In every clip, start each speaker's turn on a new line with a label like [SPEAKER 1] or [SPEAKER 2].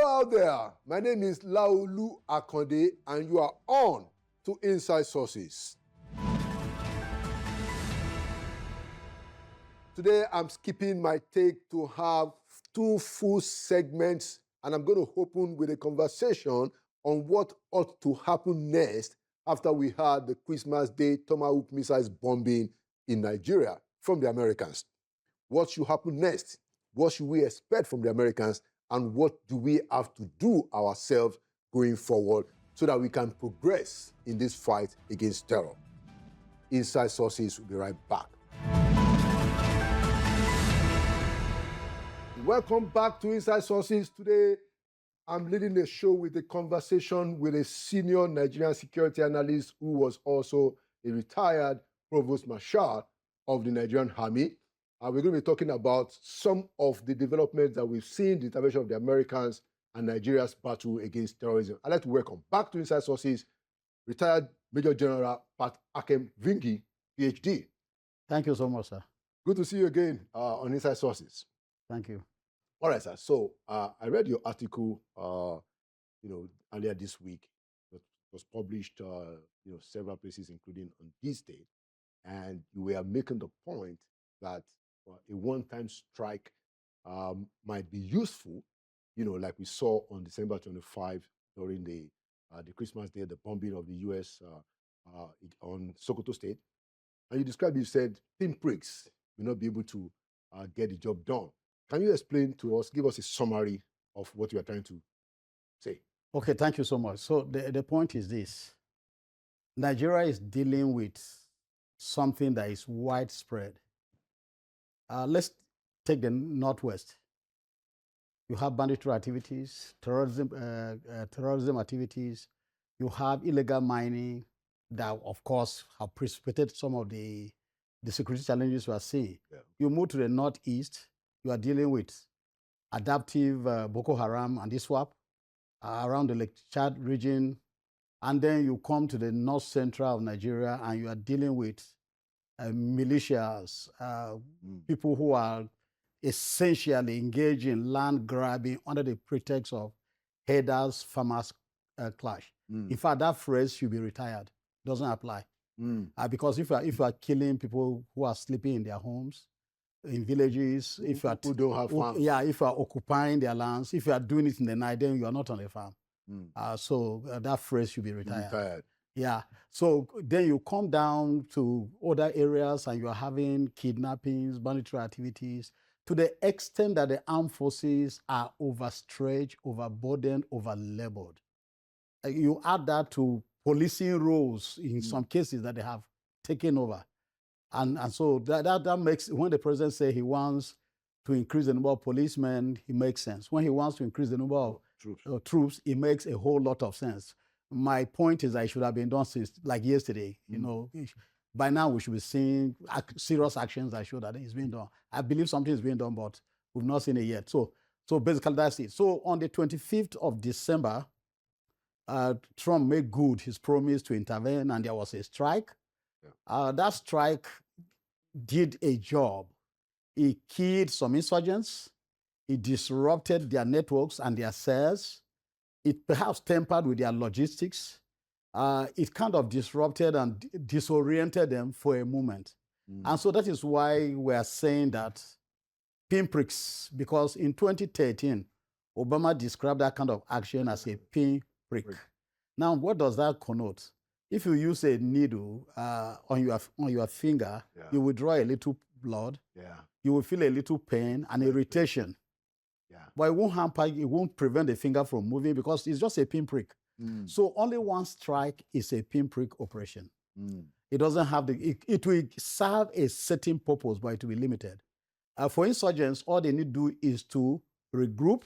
[SPEAKER 1] Hello out there. My name is Laolu Akonde, and you are on to Inside Sources. Today, I'm skipping my take to have 2 full segments, and I'm going to open with a conversation on what ought to happen next after we had the Christmas Day Tomahawk missiles bombing in Nigeria from the Americans. What should happen next? What should we expect from the Americans? And what do we have to do ourselves going forward so that we can progress in this fight against terror? Inside Sources will be right back. Welcome back to Inside Sources. Today, I'm leading the show with a conversation with a senior Nigerian security analyst who was also a retired provost marshal of the Nigerian Army. We're going to be talking about some of the developments that we've seen, the intervention of the Americans and Nigeria's battle against terrorism. I'd like to welcome back to Inside Sources retired Major General Pat Akem-Vingi, PhD.
[SPEAKER 2] Thank you so much, sir.
[SPEAKER 1] Good to see you again on Inside Sources.
[SPEAKER 2] Thank you.
[SPEAKER 1] All right, sir. So I read your article, earlier this week. It was published, several places, including on this day, and you were making the point that a one-time strike might be useful, like we saw on December 25 during the Christmas Day, the bombing of the U.S. On Sokoto State. And you described, you said, pinpricks will not be able to get the job done. Can you explain to us, give us a summary of what you are trying to say?
[SPEAKER 2] Okay, thank you so much. So the point is this. Nigeria is dealing with something that is widespread. Let's take the Northwest. You have banditry activities, terrorism activities. You have illegal mining that, of course, have precipitated some of the security challenges we are seeing. Yeah. You move to the Northeast, you are dealing with adaptive Boko Haram and ISWAP around the Lake Chad region. And then you come to the North Central of Nigeria and you are dealing with militias, people who are essentially engaged in land grabbing under the pretext of herders-farmers clash. In fact, that phrase should be retired. Doesn't apply. Because if you are killing people who are sleeping in their homes, in villages, if you are
[SPEAKER 1] who don't have farms,
[SPEAKER 2] if you are occupying their lands, if you are doing it in the night, then you are not on a farm. So that phrase should be retired. Yeah. So then you come down to other areas and you are having kidnappings, banditry activities, to the extent that the armed forces are overstretched, overburdened, overlabored. You add that to policing roles in some cases that they have taken over. And so that makes, when the president says he wants to increase the number of policemen, it makes sense. When he wants to increase the number of troops, it makes a whole lot of sense. My point is that it should have been done since, like yesterday. By now we should be seeing serious actions that show that it's being done. I believe something is being done, but we've not seen it yet. So basically that's it. So on the 25th of December, Trump made good his promise to intervene, and there was a strike. Yeah. That strike did a job. It killed some insurgents. It disrupted their networks and their cells. It perhaps tampered with their logistics. It kind of disrupted and disoriented them for a moment. And so that is why we're saying that pinpricks, because in 2013, Obama described that kind of action as a pinprick. Now, what does that connote? If you use a needle on your finger, you will draw a little blood. You will feel a little pain and irritation. But it won't hamper, it won't prevent the finger from moving because it's just a pinprick. So only one strike is a pinprick operation. It doesn't have it will serve a certain purpose, but it will be limited. For insurgents, all they need to do is to regroup,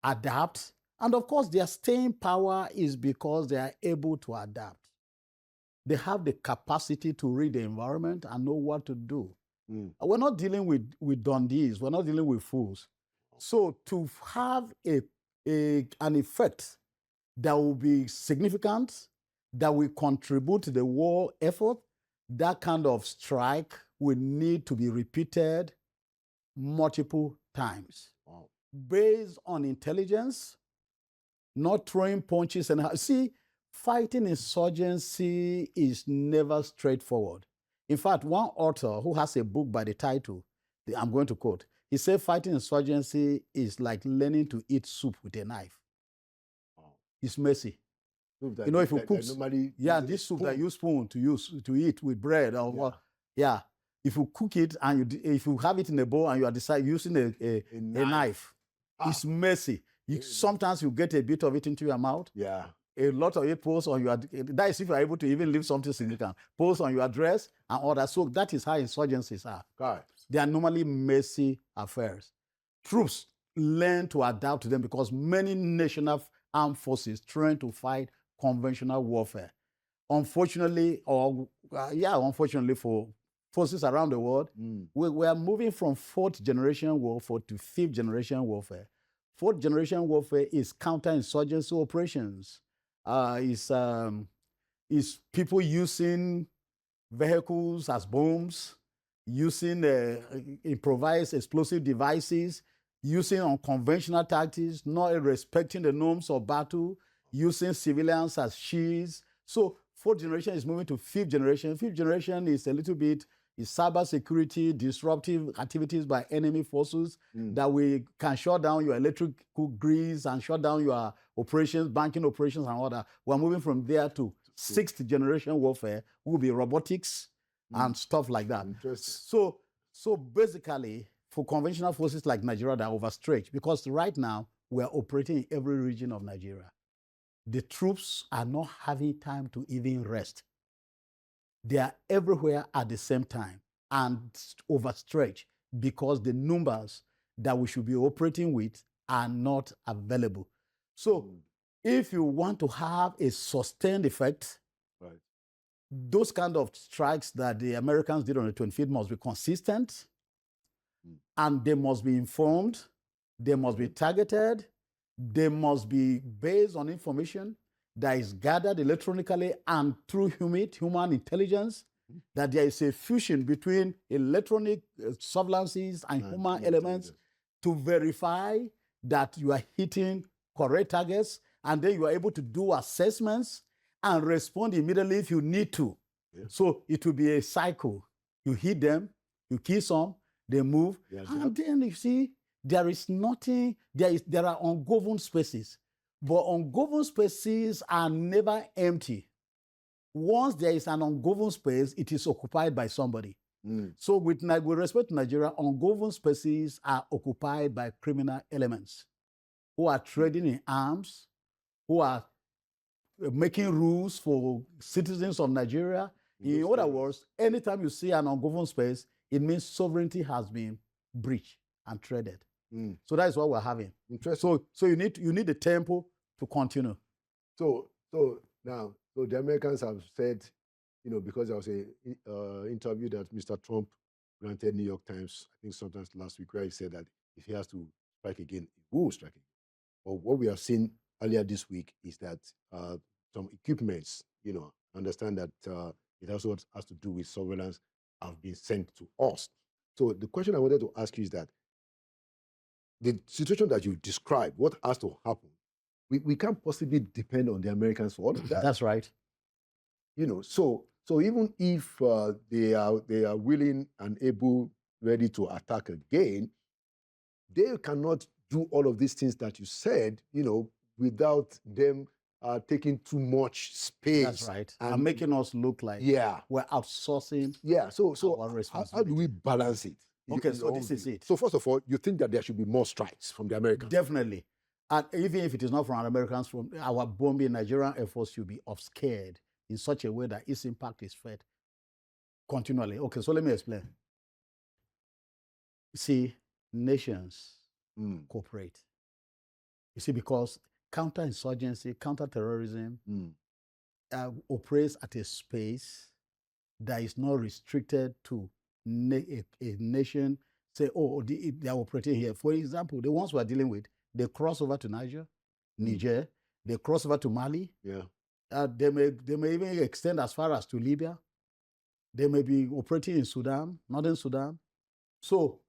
[SPEAKER 2] adapt, and of course their staying power is because they are able to adapt. They have the capacity to read the environment and know what to do. We're not dealing with Dundees, we're not dealing with fools. So to have an effect that will be significant, that will contribute to the war effort, that kind of strike will need to be repeated multiple times. based on intelligence, not throwing punches. And see, fighting insurgency is never straightforward. In fact, one author who has a book by the title, I'm going to quote, he said fighting insurgency is like learning to eat soup with a knife. Wow. It's messy. That, if you cook, this soup that you spoon to eat with bread or what, if you cook it and if you have it in a bowl and you are using a knife, it's messy. Sometimes you get a bit of it into your mouth. Yeah. A lot of it pulls on your, that is if you are able to even leave something significant, pulls on your dress and all that. So that is how insurgencies are. God. They are normally messy affairs. Troops learn to adapt to them because many national armed forces train to fight conventional warfare. Unfortunately, unfortunately for forces around the world, we are moving from 4th generation warfare to 5th generation warfare. 4th generation warfare is counterinsurgency operations. Is people using vehicles as bombs, using improvised explosive devices, using unconventional tactics, not respecting the norms of battle, using civilians as shields. So 4th generation is moving to 5th generation. 5th generation is a little bit cyber security, disruptive activities by enemy forces that we can shut down your electrical grids and shut down your operations, banking operations and all that. We're moving from there to 6th generation warfare, will be robotics and stuff like that. So basically, for conventional forces like Nigeria, they're overstretched because right now we're operating in every region of Nigeria. The troops are not having time to even rest. They are everywhere at the same time and overstretched because the numbers that we should be operating with are not available. So if you want to have a sustained effect, those kind of strikes that the Americans did on the 25th must be consistent and they must be informed, they must be targeted, they must be based on information that is gathered electronically and through human intelligence, that there is a fusion between electronic surveillances and human elements to verify that you are hitting correct targets, and then you are able to do assessments and respond immediately if you need to. Yeah. So it will be a cycle. You hit them, you kill some, they move, and then you see there is nothing, there are ungoverned spaces. But ungoverned spaces are never empty. Once there is an ungoverned space, it is occupied by somebody. So with respect to Nigeria, ungoverned spaces are occupied by criminal elements who are trading in arms, who are making rules for citizens of Nigeria. In other words, anytime you see an ungoverned space, it means sovereignty has been breached and traded. So that is what we're having. Interesting. So you need the tempo to continue.
[SPEAKER 1] So now the Americans have said, because there was a interview that Mr. Trump granted New York Times, I think sometimes last week, where he said that if he has to strike again, he will strike again. But what we have seen earlier this week is that some equipments, understand that it also has to do with surveillance, have been sent to us. So the question I wanted to ask you is that the situation that you described, what has to happen, we can't possibly depend on the Americans for all of that.
[SPEAKER 2] That's right.
[SPEAKER 1] So even if they are willing and able, ready to attack again, they cannot do all of these things that you said, without them taking too much space.
[SPEAKER 2] That's right. And making us look like we're outsourcing.
[SPEAKER 1] Yeah. So how do we balance it?
[SPEAKER 2] Okay, so this is it.
[SPEAKER 1] So first of all, you think that there should be more strikes from the Americans?
[SPEAKER 2] Definitely. And even if it is not from Americans, from our bombing Nigerian Air Force should be upscared in such a way that its impact is felt continually. Okay, so let me explain. You see, nations cooperate. You see, because counterinsurgency, counterterrorism operates at a space that is not restricted to a nation. Say, they are operating here. For example, the ones we are dealing with, they cross over to Niger, they cross over to Mali.
[SPEAKER 1] Yeah.
[SPEAKER 2] They may even extend as far as to Libya. They may be operating in Sudan, northern Sudan. So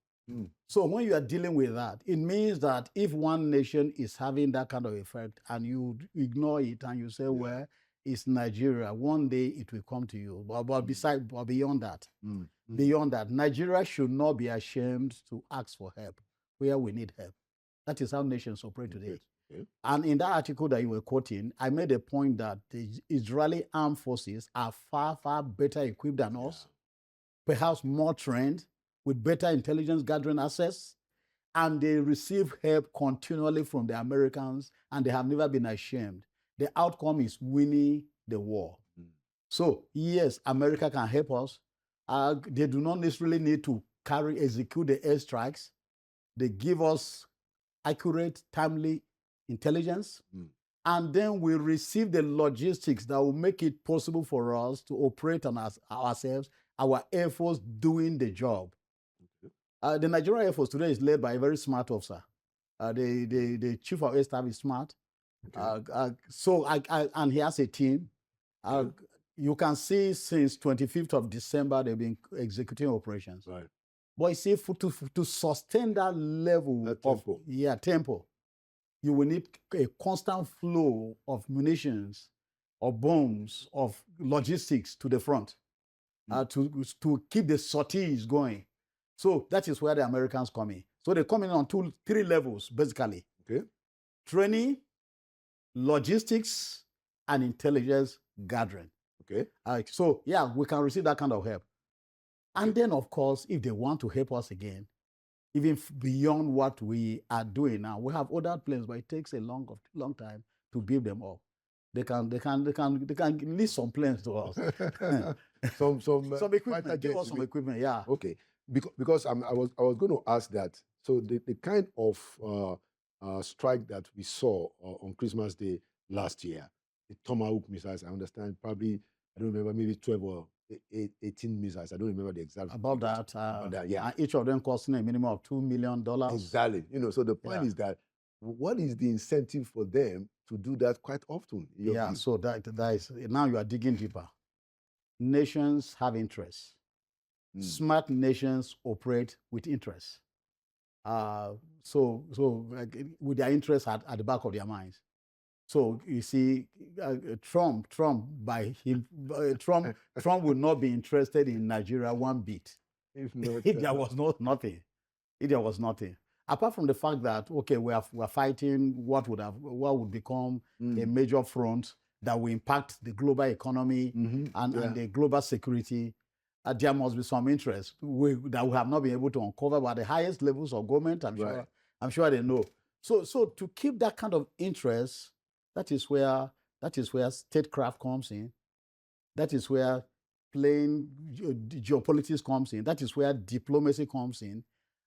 [SPEAKER 2] So when you are dealing with that, it means that if one nation is having that kind of effect and you ignore it and you say, well, it's Nigeria, one day it will come to you. But beyond that, Nigeria should not be ashamed to ask for help where we need help. That is how nations operate today. Okay. And in that article that you were quoting, I made a point that the Israeli armed forces are far, far better equipped than us, perhaps more trained, with better intelligence gathering access, and they receive help continually from the Americans, and they have never been ashamed. The outcome is winning the war. So, yes, America can help us. They do not necessarily need to execute the airstrikes. They give us accurate, timely intelligence, and then we receive the logistics that will make it possible for us to operate on ourselves, our Air Force doing the job. The Nigerian Air Force today is led by a very smart officer. The chief of air staff is smart. Okay. And he has a team. You can see since 25th of December, they've been executing operations. Right. But you see, to sustain that level of tempo, you will need a constant flow of munitions, of bombs, of logistics to the front to keep the sorties going. So that is where the Americans come in. So they come in on three levels, basically. Okay. Training, logistics, and intelligence gathering. Okay. So, yeah, we can receive that kind of help. And then, of course, if they want to help us again, even beyond what we are doing now, we have other planes, but it takes a long time to build them up. They can lease some planes to us.
[SPEAKER 1] some
[SPEAKER 2] equipment. Give us some equipment, yeah.
[SPEAKER 1] Okay, because I was going to ask that. So the kind of strike that we saw on Christmas Day last year, the Tomahawk missiles, I understand, probably, I don't remember, maybe 12 or 18 missiles. I don't remember the exact.
[SPEAKER 2] About that, yeah. And each of them costing a minimum of $2 million.
[SPEAKER 1] Exactly. So the point is that, what is the incentive for them to do that quite often?
[SPEAKER 2] Yeah, so that is, now you are digging deeper. Nations have interests. Smart nations operate with interests. So with their interests at the back of their minds. So you see, Trump would not be interested in Nigeria one bit if there was nothing. If there was nothing, apart from the fact that we're fighting what would become a major front that will impact the global economy and the global security. There must be some interest that we have not been able to uncover by the highest levels of government. I'm sure they know. So to keep that kind of interest, that is where statecraft comes in. That is where playing geopolitics comes in. That is where diplomacy comes in.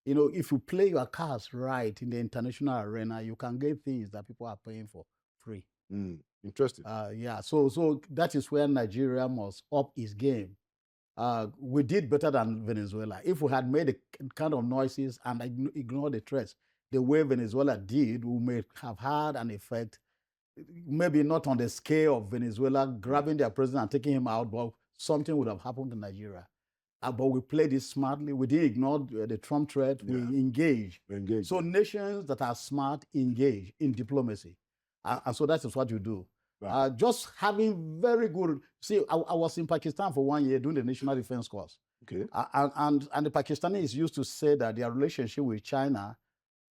[SPEAKER 2] If you play your cards right in the international arena, you can get things that people are paying for free.
[SPEAKER 1] Interesting.
[SPEAKER 2] Yeah. So that is where Nigeria must up its game. We did better than Venezuela. If we had made the kind of noises and ignored the threats the way Venezuela did, we may have had an effect, maybe not on the scale of Venezuela grabbing their president and taking him out, but something would have happened to Nigeria. But we played it smartly. We didn't ignore the Trump threat. We engaged. So nations that are smart engage in diplomacy. And so that is what you do. Right. Just having very good... See, I was in Pakistan for 1 year doing the National Defense Course. Okay. And the Pakistanis used to say that their relationship with China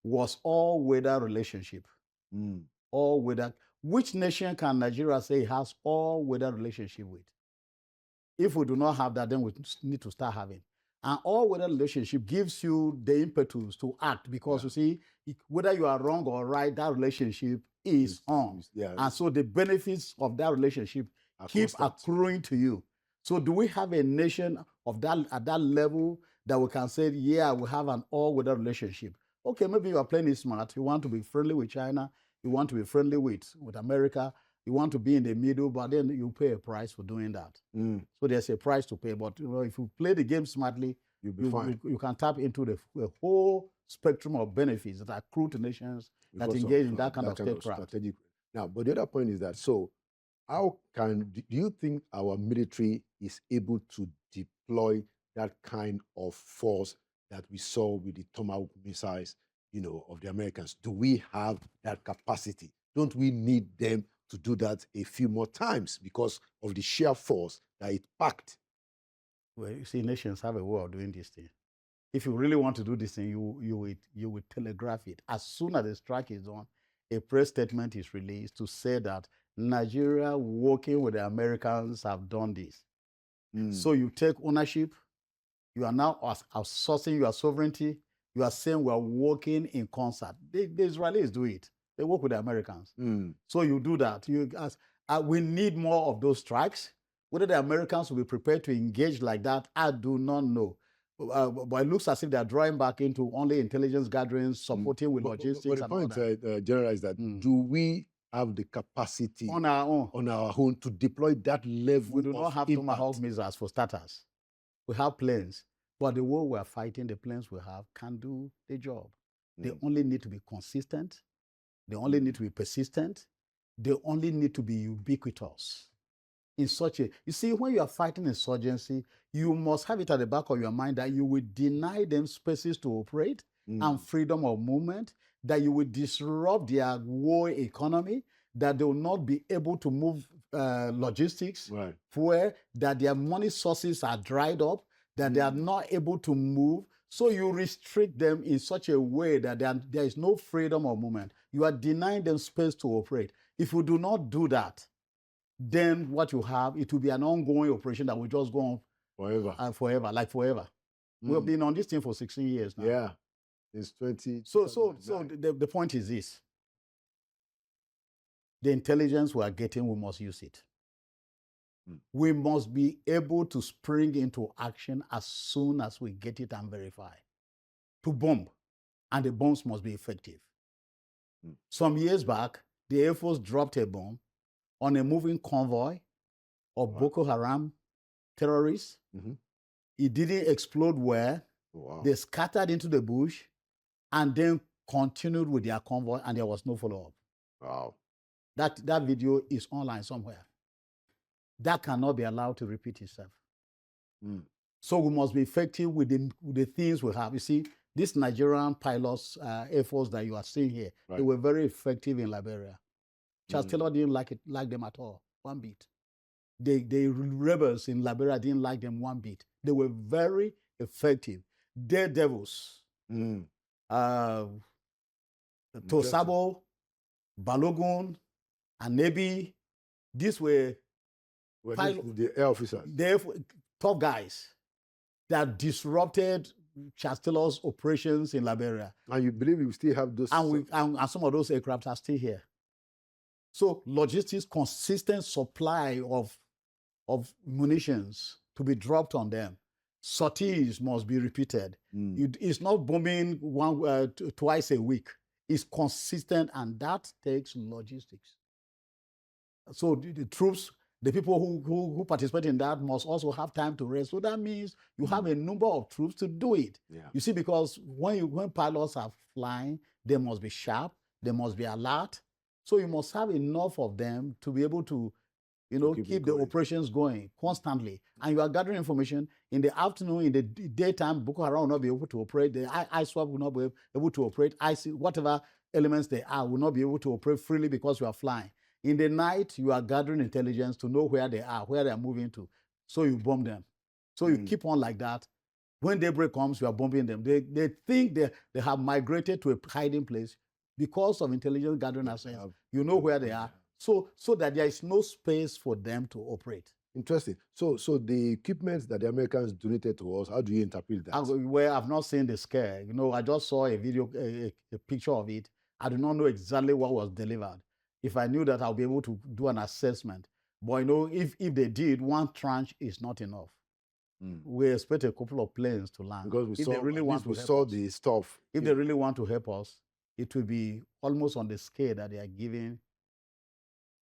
[SPEAKER 2] was all-weather relationship. All-weather. Which nation can Nigeria say has all-weather relationship with? If we do not have that, then we need to start having. And all-weather relationship gives you the impetus to act because you see, whether you are wrong or right, that relationship is on. And so the benefits of that relationship keep accruing to you. So do we have a nation of that at that level that we can say, yeah, we have an all-weather relationship? Okay, maybe you are playing it smart. You want to be friendly with China. You want to be friendly with America. You want to be in the middle, but then you pay a price for doing that. So there's a price to pay. But if you play the game smartly,
[SPEAKER 1] you'll be fine.
[SPEAKER 2] You can tap into the whole spectrum of benefits that accrue to nations that engage in that kind of statecraft.
[SPEAKER 1] Now, but the other point is that, so do you think our military is able to deploy that kind of force that we saw with the Tomahawk missiles, of the Americans? Do we have that capacity? Don't we need them to do that a few more times because of the sheer force that it packed?
[SPEAKER 2] Well, you see, nations have a way of doing this thing. If you really want to do this thing, you will telegraph it. As soon as the strike is on, a press statement is released to say that Nigeria, working with the Americans, have done this. So you take ownership. You are now outsourcing your sovereignty. You are saying we are working in concert. The Israelis do it. They work with the Americans. So you do that. We need more of those strikes. Whether the Americans will be prepared to engage like that, I do not know. But it looks as if they are drawing back into only intelligence gatherings, supporting with logistics.
[SPEAKER 1] But the point, General, is that do we have the capacity
[SPEAKER 2] on our own
[SPEAKER 1] to deploy that level?
[SPEAKER 2] We do not have Tomahawk missiles for starters. We have planes, but the war we are fighting, the planes we have can do the job. They only need to be consistent. They only need to be persistent. They only need to be ubiquitous. In such a, you see, when you are fighting insurgency, you must have it at the back of your mind that you will deny them spaces to operate and freedom of movement, that you will disrupt their war economy, that they will not be able to move logistics, where that their money sources are dried up, that they are not able to move. So you restrict them in such a way that there is no freedom of movement. You are denying them space to operate. If you do not do that, then what you have, it will be an ongoing operation that will just go on forever. We've been on this thing for 16 years now.
[SPEAKER 1] Yeah, it's 20.
[SPEAKER 2] So the point is this: the intelligence we are getting, we must use it. We must be able to spring into action as soon as we get it and verify. To bomb, and the bombs must be effective. Some years back, the Air Force dropped a bomb on a moving convoy of Boko Haram terrorists. It didn't explode well. They scattered into the bush and then continued with their convoy, and there was no follow-up.
[SPEAKER 1] Wow.
[SPEAKER 2] That video is online somewhere. That cannot be allowed to repeat itself. So we must be effective with the things we have. You see, these Nigerian pilots, Air Force that you are seeing here, they were very effective in Liberia. Charles Taylor didn't like them at all, one bit. The rebels in Liberia didn't like them one bit. They were very effective. Daredevils. Tosabo, Balogun, Anebi, these were
[SPEAKER 1] the air officers.
[SPEAKER 2] They're top guys that disrupted Charles Taylor's operations in Liberia.
[SPEAKER 1] And you believe you still have those?
[SPEAKER 2] And some of those aircraft are still here. So logistics, consistent supply of munitions to be dropped on them. Sorties must be repeated. It's not bombing twice a week. It's consistent, and that takes logistics. So the troops, the people who participate in that must also have time to rest. So that means you have a number of troops to do it. You see, because when pilots are flying, they must be sharp, they must be alert. So you must have enough of them to be able to, keep the operations going constantly. And you are gathering information in the afternoon, in the daytime. Boko Haram will not be able to operate. The ISWAP will not be able to operate. Whatever elements they are will not be able to operate freely because you are flying. In the night, you are gathering intelligence to know where they are moving to. So you bomb them. So you keep on like that. When daybreak comes, you are bombing them. They think they have migrated to a hiding place because of intelligence gathering assets. You know where they are. So that there is no space for them to operate.
[SPEAKER 1] Interesting. So the equipment that the Americans donated to us, how do you interpret that?
[SPEAKER 2] Well, I've not seen the scare. I just saw a video, a picture of it. I do not know exactly what was delivered. If I knew that, I'll be able to do an assessment. But if they did, one tranche is not enough. We expect a couple of planes to land.
[SPEAKER 1] Because we saw the stuff.
[SPEAKER 2] If they really want to help us, it will be almost on the scale that they are giving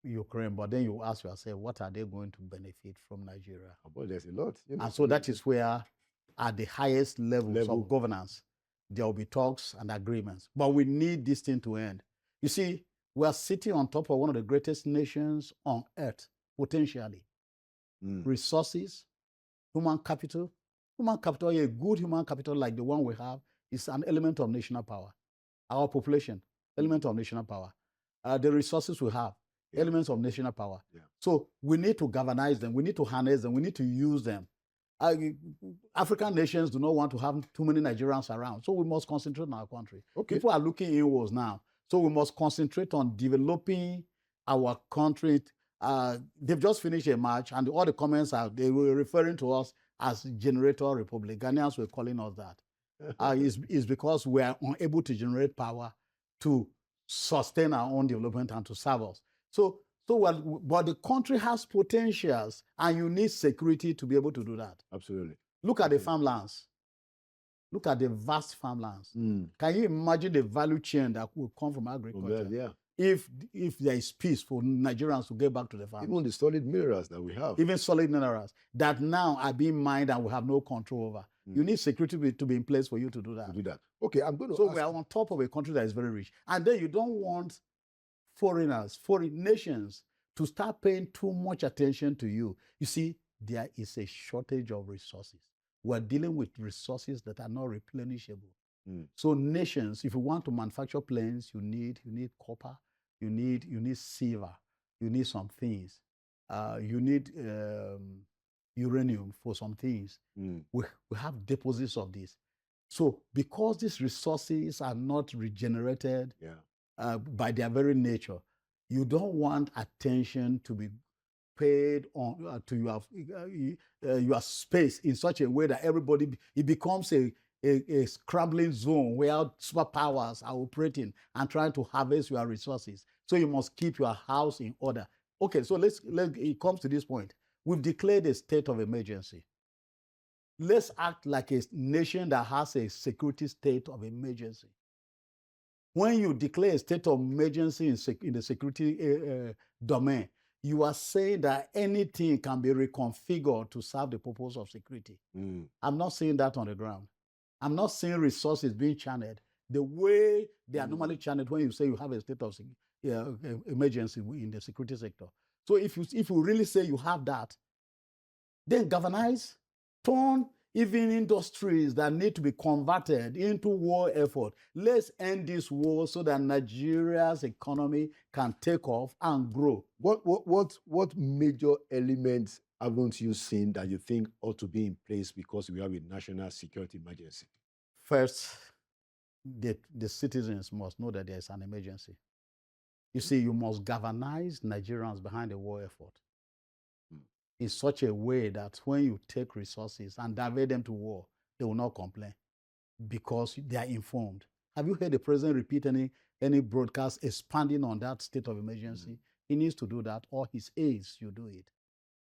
[SPEAKER 2] Ukraine. But then you ask yourself, what are they going to benefit from Nigeria?
[SPEAKER 1] Well, there's a lot.
[SPEAKER 2] And so that is where, at the highest levels of governance, there will be talks and agreements. But we need this thing to end. You see, we are sitting on top of one of the greatest nations on earth, potentially. Resources, human capital, Human capital, a good human capital like the one we have, is an element of national power. Our population, element of national power. The resources we have, elements of national power. So we need to galvanize them. We need to harness them. We need to use them. African nations do not want to have too many Nigerians around. So we must concentrate on our country. People are looking inwards now. So we must concentrate on developing our country. They've just finished a march, and all the comments they were referring to us as generator republic. Ghanaians were calling us that. Is because we are unable to generate power to sustain our own development and to serve us. But the country has potentials, and you need security to be able to do that.
[SPEAKER 1] Absolutely.
[SPEAKER 2] Look at the farmlands. Look at the vast farmlands. Can you imagine the value chain that will come from agriculture? If there is peace for Nigerians to get back to the farm.
[SPEAKER 1] Even the solid minerals that we have.
[SPEAKER 2] Even solid minerals that now are being mined and we have no control over. You need security to be in place for you to do that.
[SPEAKER 1] Okay, I'm going to
[SPEAKER 2] So we are on top of a country that is very rich. And then you don't want foreigners, foreign nations to start paying too much attention to you. You see, there is a shortage of resources. We're dealing with resources that are not replenishable. So nations, if you want to manufacture planes, you need copper, you need silver, you need some things. You need uranium for some things. We have deposits of this. So because these resources are not regenerated by their very nature, you don't want attention to be paid on to your space in such a way that it becomes a scrambling zone where superpowers are operating and trying to harvest your resources. So you must keep your house in order. Okay, so it comes to this point. We've declared a state of emergency. Let's act like a nation that has a security state of emergency. When you declare a state of emergency in the security domain, you are saying that anything can be reconfigured to serve the purpose of security. I'm not seeing that on the ground. I'm not seeing resources being channeled the way they are normally channeled when you say you have a state of emergency in the security sector. So if you really say you have that, then galvanize, turn even industries that need to be converted into war effort. Let's end this war so that Nigeria's economy can take off and grow.
[SPEAKER 1] What major elements haven't you seen that you think ought to be in place because we have a national security emergency?
[SPEAKER 2] First, the citizens must know that there is an emergency. You see, you must galvanize Nigerians behind the war effort in such a way that when you take resources and divert them to war, they will not complain because they are informed. Have you heard the president repeat any broadcast expanding on that state of emergency? He needs to do that, or his aides should do it.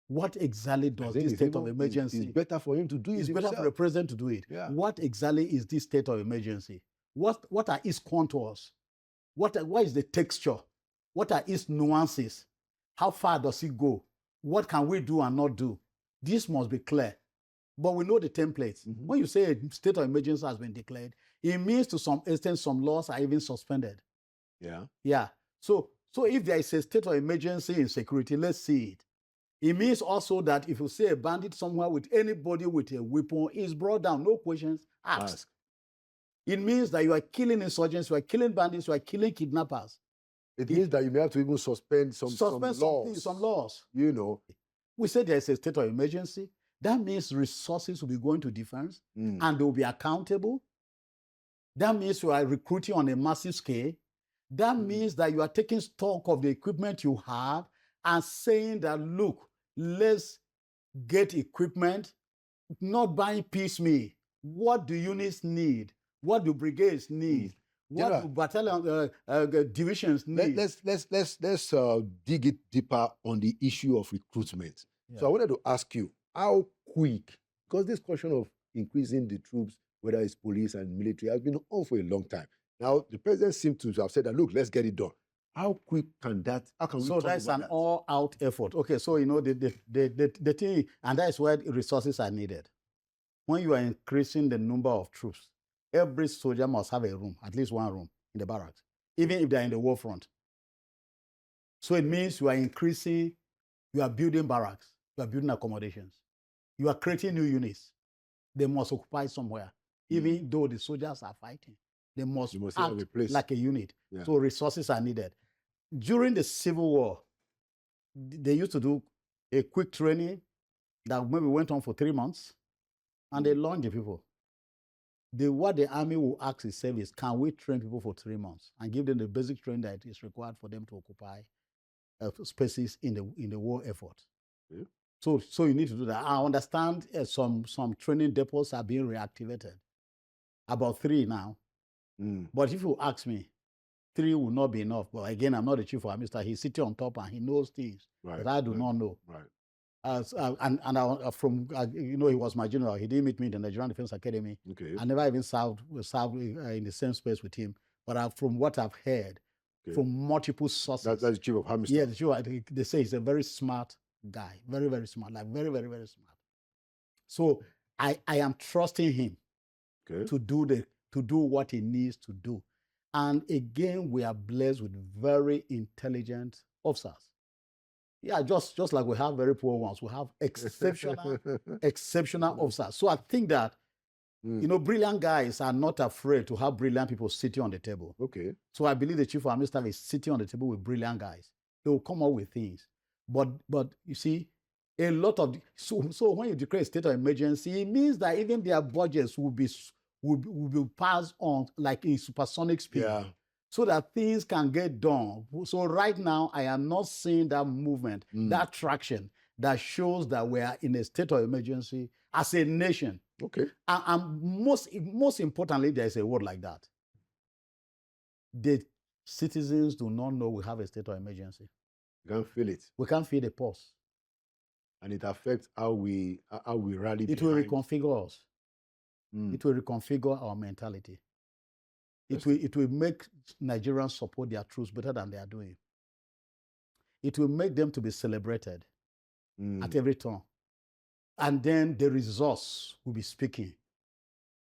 [SPEAKER 2] What exactly does this state of emergency?
[SPEAKER 1] It's better for him to do it.
[SPEAKER 2] It's better for the president to do it. What exactly is this state of emergency? What are its contours? What is the texture? What are its nuances? How far does it go? What can we do and not do? This must be clear. But we know the templates. When you say a state of emergency has been declared, it means to some extent some laws are even suspended. So if there is a state of emergency in security, let's see it. It means also that if you see a bandit somewhere with anybody with a weapon, is brought down, no questions asked. It means that you are killing insurgents, you are killing bandits, you are killing kidnappers.
[SPEAKER 1] It means that you may have to even suspend some laws. You know.
[SPEAKER 2] We say there is a state of emergency. That means resources will be going to defense and they will be accountable. That means you are recruiting on a massive scale. That means that you are taking stock of the equipment you have and saying that, look, let's get equipment, not buying piecemeal. What do units need? What do brigades need? What do battalion divisions need?
[SPEAKER 1] Let's dig it deeper on the issue of recruitment. So I wanted to ask you, how quick, because this question of increasing the troops, whether it's police and military, has been on for a long time. Now, the president seems to have said that, look, let's get it done. How quick can that, how can we
[SPEAKER 2] So that's an all-out effort. Okay, so, you know, the thing, and that is where resources are needed. When you are increasing the number of troops, every soldier must have a room, at least one room in the barracks, even if they're in the war front. So it means you are increasing, you are building barracks, you are building accommodations, you are creating new units. they must occupy somewhere. Even though the soldiers are fighting, they must act like a unit. Yeah. So resources are needed. During the Civil War, they used to do a quick training that maybe went on for 3 months, and they launched the people. What the army will ask itself is, can we train people for 3 months and give them the basic training that is required for them to occupy spaces in the war effort? Yeah. So you need to do that. I understand some training depots are being reactivated, about 3 now. But if you ask me, 3 will not be enough. But again, I'm not the chief of army staff. He's sitting on top and he knows things that I do not know. Right. He was my general. He didn't meet me in the Nigerian Defense Academy. Okay. I never even served in the same space with him. But from what I've heard from multiple sources,
[SPEAKER 1] that's the chief of army staff.
[SPEAKER 2] Yeah, the chief. They say he's a very smart guy, very, very smart, like very, very, very smart. So I am trusting him to do what he needs to do. And again, we are blessed with very intelligent officers. Yeah, just like we have very poor ones, we have exceptional officers. So I think that brilliant guys are not afraid to have brilliant people sitting on the table. Okay. So I believe the chief of army staff is sitting on the table with brilliant guys. They will come up with things. But you see, a lot of so when you declare a state of emergency, it means that even their budgets will be passed on like in supersonic speed. Yeah. So that things can get done. So right now, I am not seeing that movement, that traction that shows that we are in a state of emergency as a nation. Okay. And most importantly, there is a word like that. The citizens do not know we have a state of emergency.
[SPEAKER 1] We can't feel it.
[SPEAKER 2] We can't feel the pulse.
[SPEAKER 1] And it affects how we rally.
[SPEAKER 2] It will reconfigure us. It will reconfigure our mentality. It will make Nigerians support their troops better than they are doing. It will make them to be celebrated at every turn. And then the resource will be speaking.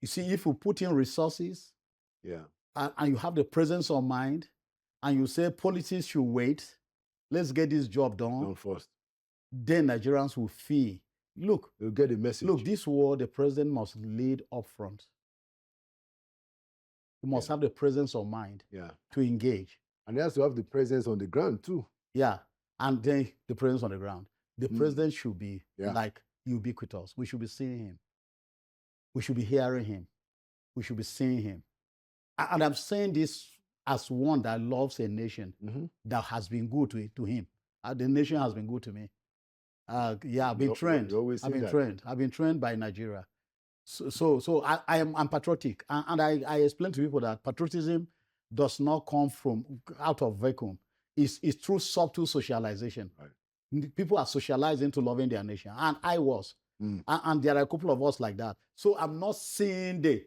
[SPEAKER 2] You see, if you put in resources, and you have the presence of mind, and you say politics should wait, let's get this job done
[SPEAKER 1] first,
[SPEAKER 2] then Nigerians will feel, look,
[SPEAKER 1] you'll get the message.
[SPEAKER 2] Look, this war, the president must lead up front. He must have the presence of mind to engage.
[SPEAKER 1] And he has to have the presence on the ground too.
[SPEAKER 2] Yeah, and then the presence on the ground. The president should be like ubiquitous. We should be seeing him. We should be hearing him. We should be seeing him. And I'm saying this as one that loves a nation that has been good to him. The nation has been good to me. I've been trained. I've been trained by Nigeria. So I'm patriotic, and I explain to people that patriotism does not come from out of vacuum. It's through subtle socialization. Right. People are socialized into loving their nation, and I was, and there are a couple of us like that. So I'm not seeing the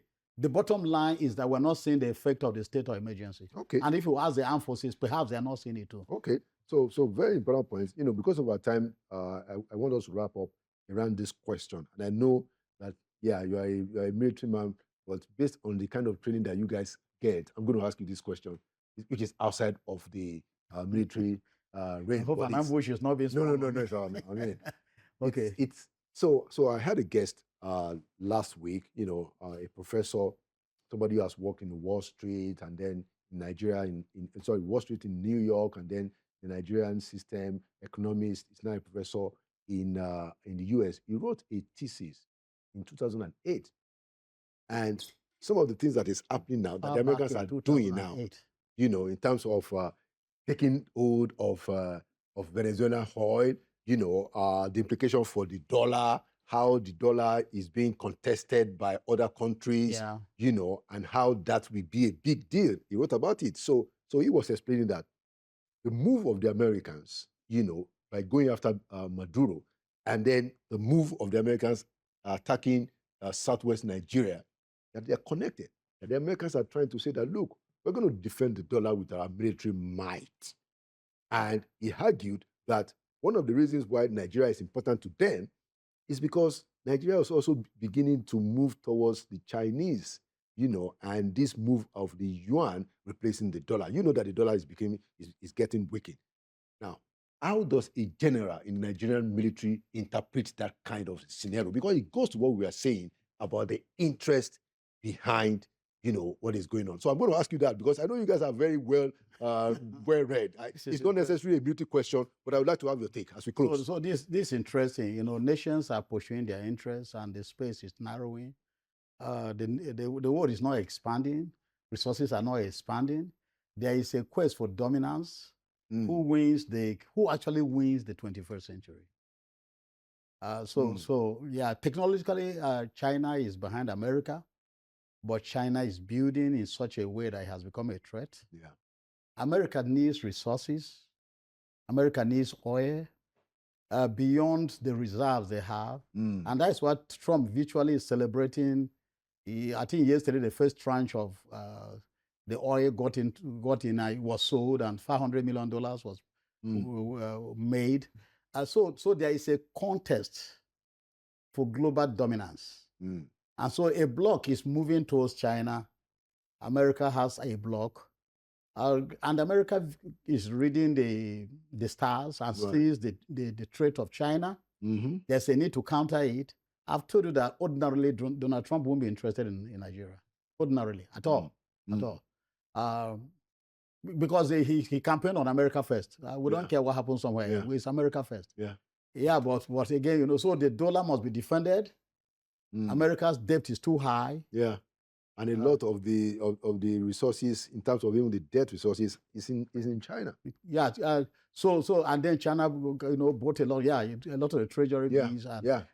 [SPEAKER 2] bottom line is that we're not seeing the effect of the state of emergency. Okay. And if you ask the armed forces, perhaps they're not seeing it too.
[SPEAKER 1] Okay. So very important points. Because of our time, I want us to wrap up around this question, and I know that. Yeah, you are a military man, but based on the kind of training that you guys get, I'm going to ask you this question, which is outside of the military range.
[SPEAKER 2] I hope an ambush is not being
[SPEAKER 1] No. I mean,
[SPEAKER 2] okay.
[SPEAKER 1] So I had a guest last week. A professor, somebody who has worked in Wall Street and then in Nigeria, Wall Street in New York, and then the Nigerian system, economist. He's now a professor in the US. He wrote a thesis in 2008, and some of the things that is happening now that the Americans are doing now, in terms of taking hold of Venezuelan oil, the implication for the dollar, how the dollar is being contested by other countries, and how that will be a big deal. He wrote about it. So he was explaining that the move of the Americans, by going after Maduro, and then the move of the Americans attacking southwest Nigeria, that they're connected. That the Americans are trying to say that, look, we're going to defend the dollar with our military might. And he argued that one of the reasons why Nigeria is important to them is because Nigeria is also beginning to move towards the Chinese, and this move of the yuan replacing the dollar. You know that the dollar is getting wicked. Now, how does a general in the Nigerian military interpret that kind of scenario? Because it goes to what we are saying, about the interest behind, what is going on. So I'm going to ask you that because I know you guys are very well read. It's not necessarily a beauty question, but I would like to have your take as we close.
[SPEAKER 2] So this is interesting. Nations are pursuing their interests, and the space is narrowing. The world is not expanding. Resources are not expanding. There is a quest for dominance. Who actually wins the 21st century? Technologically, China is behind America, but China is building in such a way that it has become a threat.
[SPEAKER 1] Yeah.
[SPEAKER 2] America needs resources. America needs oil beyond the reserves they have. And that's what Trump virtually is celebrating. I think yesterday the first tranche of the oil got in, was sold, and $500 million was made. So there is a contest for global dominance. And so a bloc is moving towards China. America has a bloc. And America is reading the stars and sees the threat of China. There's a need to counter it. I've told you that ordinarily Donald Trump won't be interested in Nigeria. Ordinarily, at all. At all. Because he campaigned on America first. We don't care what happens somewhere. It's America first. Yeah, but again, so the dollar must be defended. America's debt is too high.
[SPEAKER 1] Yeah. And a lot of the resources, in terms of even the debt resources, is in China.
[SPEAKER 2] Yeah. And then China, bought a lot of the treasury bills.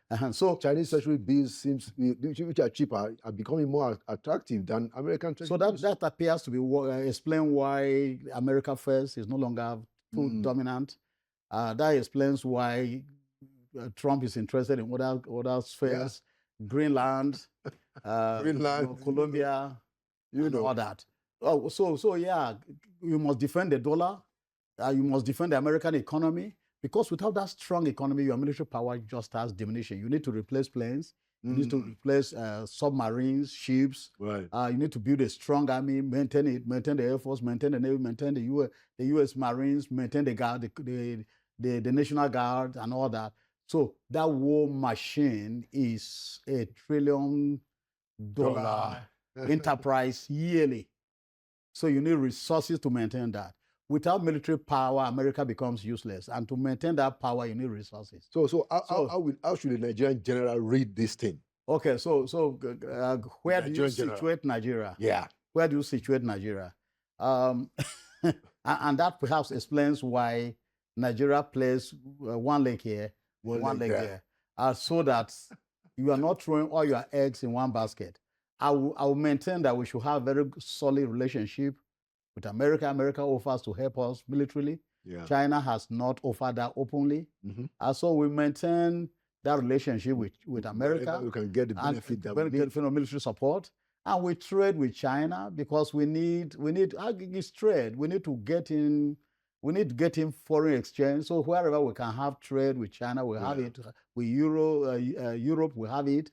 [SPEAKER 2] And so
[SPEAKER 1] Chinese treasury bills which are cheaper, are becoming more attractive than American treasury bills.
[SPEAKER 2] So that appears to be explain why America first is no longer too dominant. That explains why Trump is interested in other spheres, Greenland. Colombia, all that. You must defend the dollar. You must defend the American economy, because without that strong economy, your military power just starts diminishing. You need to replace planes. You need to replace submarines, ships.
[SPEAKER 1] Right.
[SPEAKER 2] You need to build a strong army, maintain it, maintain the Air Force, maintain the Navy, maintain the U.S. Marines, maintain the Guard, the National Guard, and all that. So that war machine is $1 trillion enterprise yearly. So you need resources to maintain that. Without military power, America becomes useless. And to maintain that power, you need resources.
[SPEAKER 1] So how should the Nigerian general read this thing?
[SPEAKER 2] Okay, where do you situate Nigeria?
[SPEAKER 1] Yeah.
[SPEAKER 2] Where do you situate Nigeria? And that perhaps explains why Nigeria plays one leg here, one leg there. So that you are not throwing all your eggs in one basket. I will maintain that we should have a very solid relationship with America. America offers to help us militarily.
[SPEAKER 1] Yeah.
[SPEAKER 2] China has not offered that openly. So we maintain that relationship with America.
[SPEAKER 1] We can get the benefit that we need.
[SPEAKER 2] Military support. And we trade with China because we need it's trade. We need to get in foreign exchange. So wherever we can have trade with China, we have it. With Europe, we have it.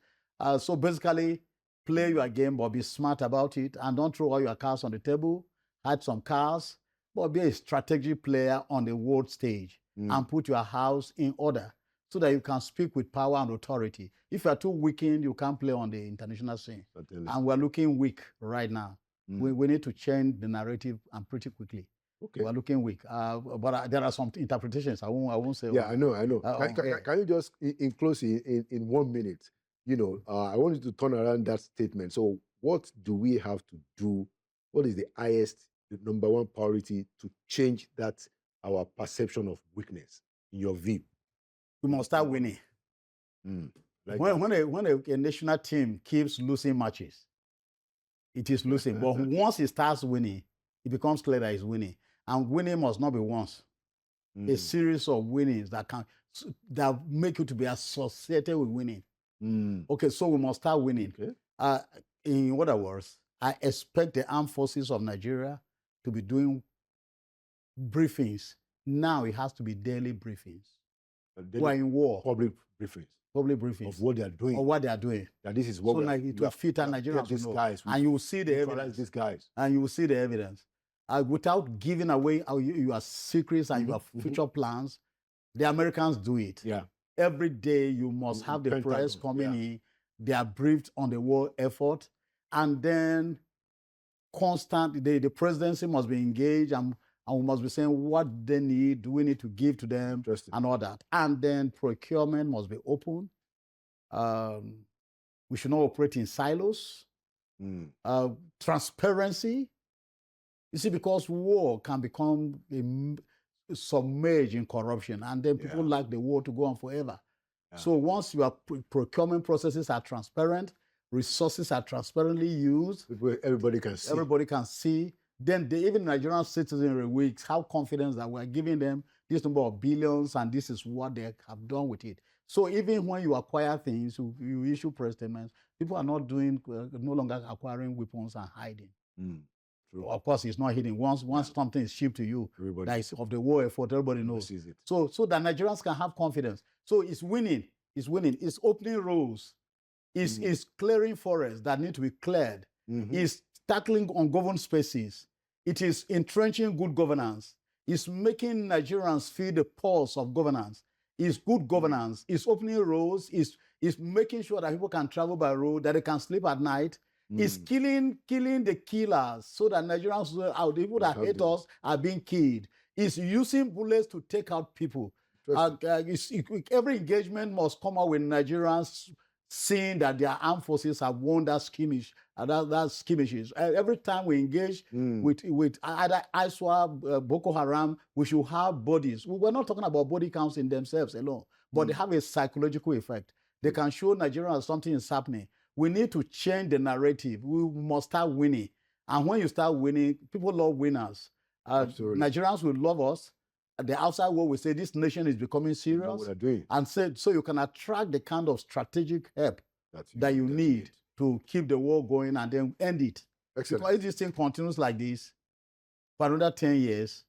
[SPEAKER 2] So basically, play your game, but be smart about it, and don't throw all your cards on the table. Hide some cards, but be a strategic player on the world stage and put your house in order so that you can speak with power and authority. If you are too weakened, you can't play on the international scene. And we're looking weak right now. We need to change the narrative, and pretty quickly.
[SPEAKER 1] Okay.
[SPEAKER 2] We're looking weak. But there are some interpretations. I won't say.
[SPEAKER 1] Yeah, I know. Can you just, in closing, in 1 minute, I want you to turn around that statement. So what do we have to do? What is the number one priority to change that, our perception of weakness, in your view?
[SPEAKER 2] We must start winning. When a national team keeps losing matches, it is losing. But once it starts winning, it becomes clear that it's winning. And winning must not be once. A series of winnings that make you to be associated with winning. Okay, so we must start winning.
[SPEAKER 1] Okay.
[SPEAKER 2] In other words, I expect the armed forces of Nigeria to be doing briefings. Now it has to be daily briefings. We're in war.
[SPEAKER 1] Public briefings.
[SPEAKER 2] Public briefings.
[SPEAKER 1] Of what they are doing.
[SPEAKER 2] That
[SPEAKER 1] this is what
[SPEAKER 2] so like it will fit Nigerians to know.
[SPEAKER 1] Guys,
[SPEAKER 2] and you will see the evidence.
[SPEAKER 1] These guys.
[SPEAKER 2] And you will see the evidence. Without giving away your secrets and your future plans, the Americans do it.
[SPEAKER 1] Yeah.
[SPEAKER 2] Every day you must have the press coming in. They are briefed on the war effort, and then the presidency must be engaged, and we must be saying what they need, do we need to give to them, and all that. And then procurement must be open. We should not operate in silos. Transparency. You see, because war can become submerged in corruption, and then people like the war to go on forever. So once your procurement processes are transparent, resources are transparently used,
[SPEAKER 1] everybody can see.
[SPEAKER 2] Then even Nigerian citizenry will have confidence that we're giving them this number of billions and this is what they have done with it. So even when you acquire things, you issue press statements, people are not no longer acquiring weapons and hiding. True. Of course, it's not hidden. Once something is shipped to you, that is of the war effort, everybody knows.
[SPEAKER 1] It.
[SPEAKER 2] So that Nigerians can have confidence. So it's winning. It's winning. It's opening roads. It's clearing forests that need to be cleared. It's tackling ungoverned spaces. It is entrenching good governance. It's making Nigerians feel the pulse of governance. It's good governance. It's opening roads. It's making sure that people can travel by road, that they can sleep at night. It's killing the killers so that Nigerians, the people that hate us are being killed. It's using bullets to take out people. Every engagement must come out with Nigerians seeing that their armed forces have won that skirmish, that skirmishes. Every time we engage with either ISWA, Boko Haram, we should have bodies. We're not talking about body counts in themselves alone, but they have a psychological effect. They can show Nigerians something is happening. We need to change the narrative. We must start winning. And when you start winning, people love winners. Nigerians will love us. The outside world will say this nation is becoming serious. You know what they're doing. And so you can attract the kind of strategic help that you need to keep the war going and then end it. Excellent. Because if this thing continues like this for another 10 years,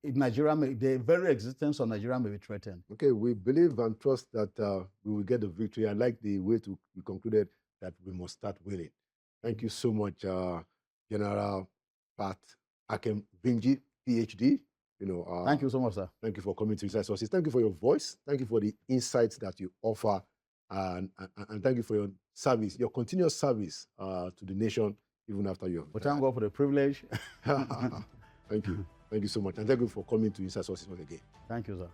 [SPEAKER 2] the very existence of Nigeria may be threatened.
[SPEAKER 1] Okay, we believe and trust that we will get the victory. I like the way you concluded that we must start winning. Thank you so much, General Pat Akem-Vinji, PhD.
[SPEAKER 2] Thank you so much, sir.
[SPEAKER 1] Thank you for coming to Inside Sources. Thank you for your voice. Thank you for the insights that you offer, and thank you for your service, your continuous service to the nation, even after you have.
[SPEAKER 2] But thank God for the privilege.
[SPEAKER 1] Thank you. Thank you so much. And thank you for coming to Inside Sources once again.
[SPEAKER 2] Thank you, sir.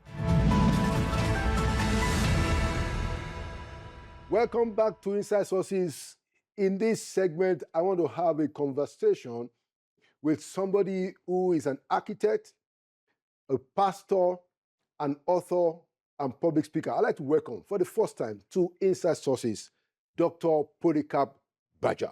[SPEAKER 1] Welcome back to Inside Sources. In this segment, I want to have a conversation with somebody who is an architect, a pastor, an author, and public speaker. I'd like to welcome, for the first time, to Inside Sources, Dr. Polycarp Baja.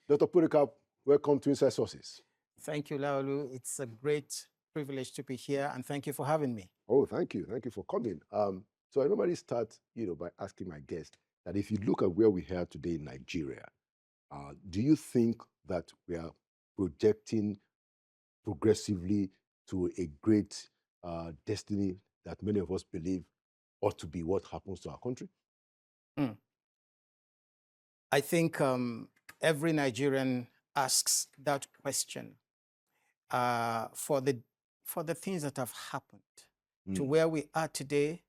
[SPEAKER 1] Dr. Polycarp, welcome to Inside Sources.
[SPEAKER 3] Thank you, Laolu. It's a great privilege to be here, and thank you for having me.
[SPEAKER 1] Oh, thank you. Thank you for coming. So I normally start, by asking my guest that if you look at where we are today in Nigeria, do you think that we are projecting progressively to a great destiny that many of us believe ought to be what happens to our country?
[SPEAKER 3] I think every Nigerian asks that question for the things that have happened to where we are today.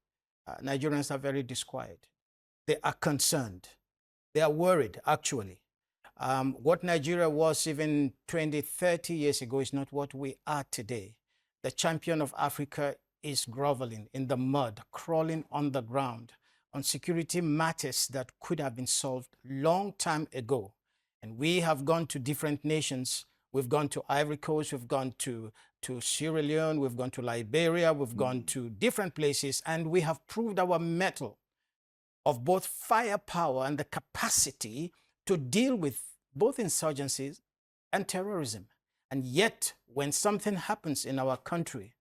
[SPEAKER 3] Nigerians are very disquiet. They are concerned. They are worried, actually. What Nigeria was even 20, 30 years ago is not what we are today. The champion of Africa is groveling in the mud, crawling on the ground on security matters that could have been solved long time ago. And we have gone to different nations. We've gone to Ivory Coast, we've gone to Sierra Leone, we've gone to Liberia, we've gone to different places, and we have proved our mettle of both firepower and the capacity to deal with both insurgencies and terrorism. And yet, when something happens in our country,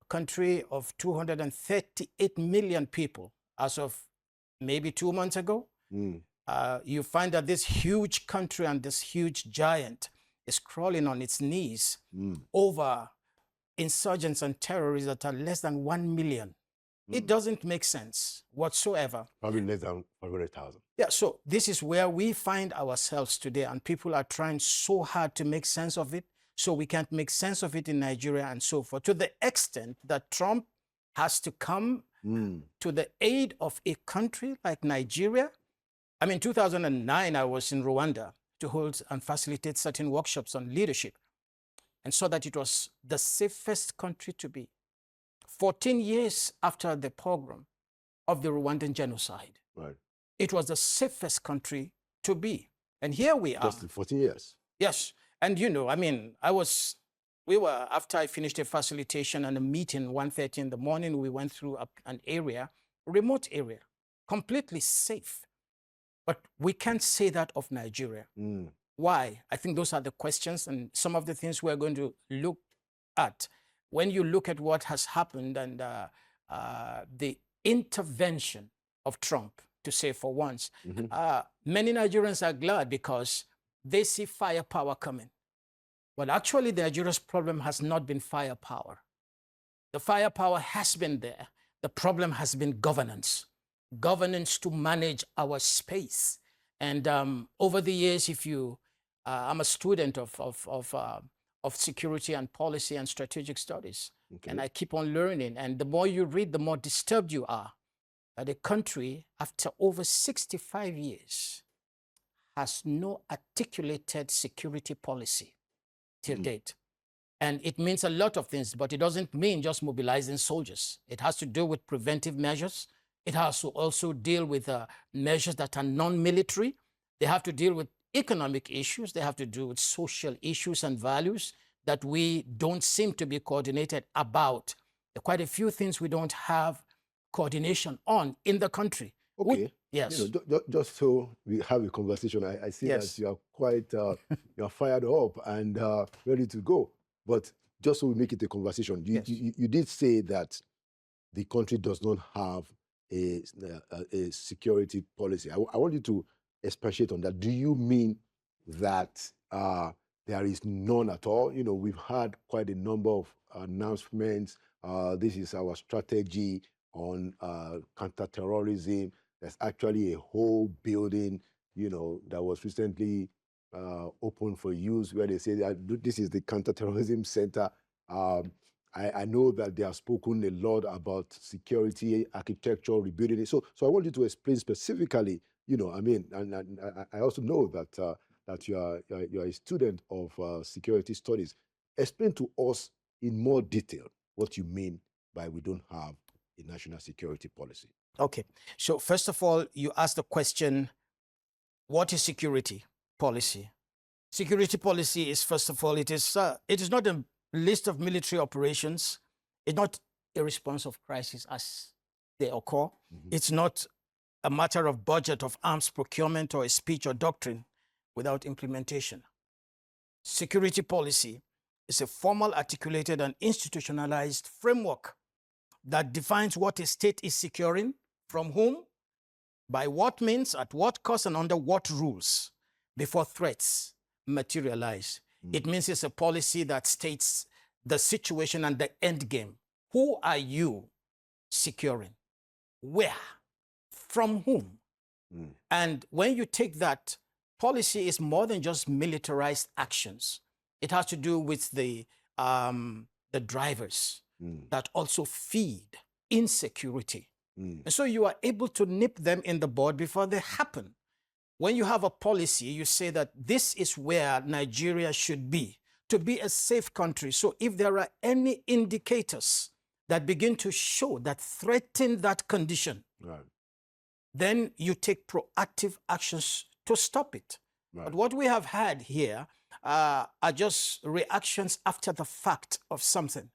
[SPEAKER 3] a country of 238 million people, as of maybe 2 months ago, you find that this huge country and this huge giant is crawling on its knees over insurgents and terrorists that are less than 1 million. It doesn't make sense whatsoever.
[SPEAKER 1] Probably less than 500,000.
[SPEAKER 3] Yeah, so this is where we find ourselves today, and people are trying so hard to make sense of it, so we can't make sense of it in Nigeria and so forth, to the extent that Trump has to come to the aid of a country like Nigeria. I mean, 2009, I was in Rwanda to hold and facilitate certain workshops on leadership, and saw that it was the safest country to be. 14 years after the pogrom of the Rwandan genocide,
[SPEAKER 1] right,
[SPEAKER 3] it was the safest country to be. And here we are.
[SPEAKER 1] Just in 14 years.
[SPEAKER 3] Yes. And, I mean, after I finished a facilitation and a meeting, 1:30 in the morning, we went through an area, a remote area, completely safe. But we can't say that of Nigeria. Why? I think those are the questions and some of the things we're going to look at. When you look at what has happened and the intervention of Trump, to say for once, many Nigerians are glad because they see firepower coming. But actually, Nigeria's problem has not been firepower. The firepower has been there. The problem has been governance. Governance to manage our space. And over the years, I'm a student of security and policy and strategic studies. Okay. And I keep on learning. And the more you read, the more disturbed you are that a country, after over 65 years, has no articulated security policy till date. And it means a lot of things, but it doesn't mean just mobilizing soldiers. It has to do with preventive measures. It has to also deal with measures that are non-military. They have to deal with economic issues. They have to do with social issues and values that we don't seem to be coordinated about. There are quite a few things we don't have coordination on in the country.
[SPEAKER 1] Okay.
[SPEAKER 3] Yes.
[SPEAKER 1] Just so we have a conversation, I see that you are quite, you are fired up and ready to go. But just so we make it a conversation, you did say that the country does not have a security policy. I want you to expatiate on that. Do you mean that there is none at all? We've had quite a number of announcements. This is our strategy on counterterrorism. There's actually a whole building, that was recently open for use where they say that this is the counterterrorism center. I know that they have spoken a lot about security, architecture, rebuilding it. So I want you to explain specifically, and I also know that you are a student of security studies. Explain to us in more detail what you mean by we don't have a national security policy.
[SPEAKER 3] Okay. So first of all, you asked the question, what is security policy? Security policy is, first of all, it is not a list of military operations. It's not a response of crisis as they occur. It's not a matter of budget of arms procurement or a speech or doctrine without implementation. Security policy is a formal, articulated, and institutionalized framework that defines what a state is securing, from whom, by what means, at what cost, and under what rules before threats materialize. It means it's a policy that states the situation and the end game. Who are you securing? Where? From whom? And when you take that, policy is more than just militarized actions. It has to do with the drivers that also feed insecurity. And so you are able to nip them in the bud before they happen. When you have a policy, you say that this is where Nigeria should be, to be a safe country. So if there are any indicators that begin to show that threaten that condition, then you take proactive actions to stop it. But what we have had here are just reactions after the fact of something.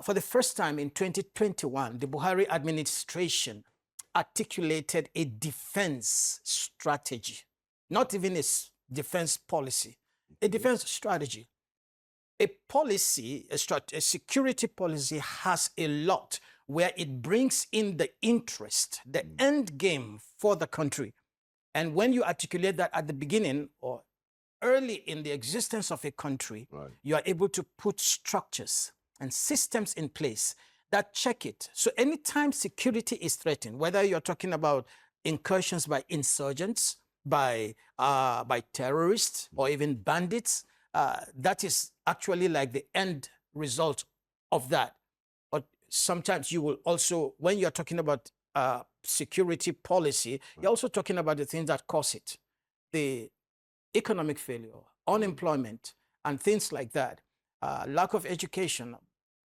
[SPEAKER 3] For the first time in 2021, the Buhari administration articulated a defense strategy, not even a defense policy, a defense strategy. A policy, a security policy has a lot where it brings in the interest, the end game for the country. And when you articulate that at the beginning or early in the existence of a country, you are able to put structures and systems in place that check it. So anytime security is threatened, whether you're talking about incursions by insurgents, by terrorists, or even bandits, that is actually like the end result of that. But sometimes you will also, when you're talking about security policy, you're also talking about the things that cause it. The economic failure, unemployment, and things like that, lack of education.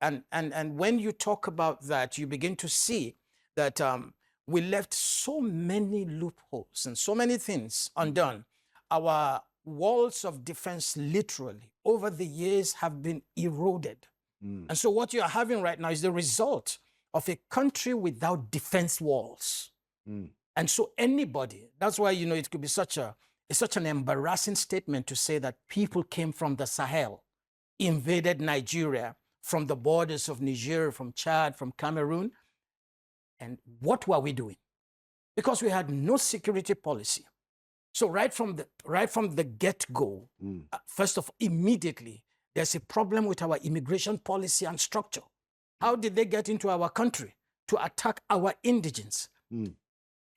[SPEAKER 3] And when you talk about that, you begin to see that we left so many loopholes and so many things undone. Our walls of defense literally over the years have been eroded. And so what you are having right now is the result of a country without defense walls. And so anybody, that's why, you know, it could be such an embarrassing statement to say that people came from the Sahel, invaded Nigeria, from the borders of Niger, from Chad, from Cameroon. And what were we doing? Because we had no security policy. So right from the get-go, first of all, immediately, there's a problem with our immigration policy and structure. How did they get into our country to attack our indigents? And